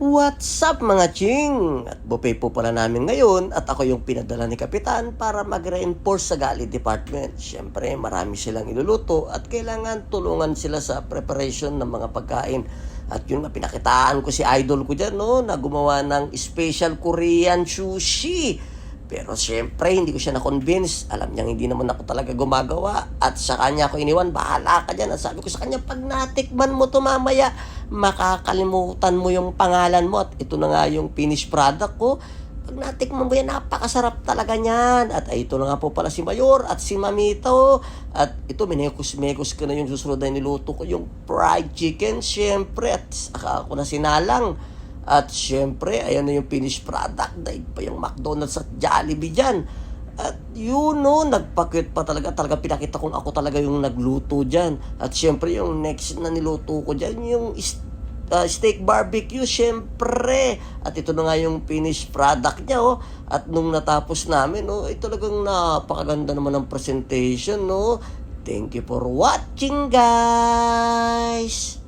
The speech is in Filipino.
What's up mga ching? At buffet po pala namin ngayon at ako yung pinadala ni Kapitan para mag-reinforce sa Galley Department. Siyempre marami silang iluluto at kailangan tulungan sila sa preparation ng mga pagkain. At yun nga pinakitaan ko si idol ko dyan na gumawa ng special Korean sushi. Pero siyempre, hindi ko siya na-convince. Alam niyang hindi naman ako talaga gumagawa. At sa kanya ako iniwan, bahala ka dyan. At sabi ko sa kanya, pag natikman mo to mamaya, makakalimutan mo yung pangalan mo. At ito na nga yung finished product ko. Pag natikman mo yan, napakasarap talaga niyan. At ito na nga po pala si Mayor at si Mamito. At ito, minekos-mekos ko na yung susunod na niluto ko. Yung fried chicken, siyempre. At saka ako na sinalang. At syempre, ayan na yung finished product. Daig pa yung McDonald's at Jollibee dyan. At yun nagpa-cute pa talaga. Talaga pinakita kong ako talaga yung nagluto dyan. At syempre, yung next na niluto ko dyan, yung steak barbecue, syempre. At ito na nga yung finished product niya, At nung natapos namin, ay talagang napakaganda naman ng presentation, Thank you for watching, guys!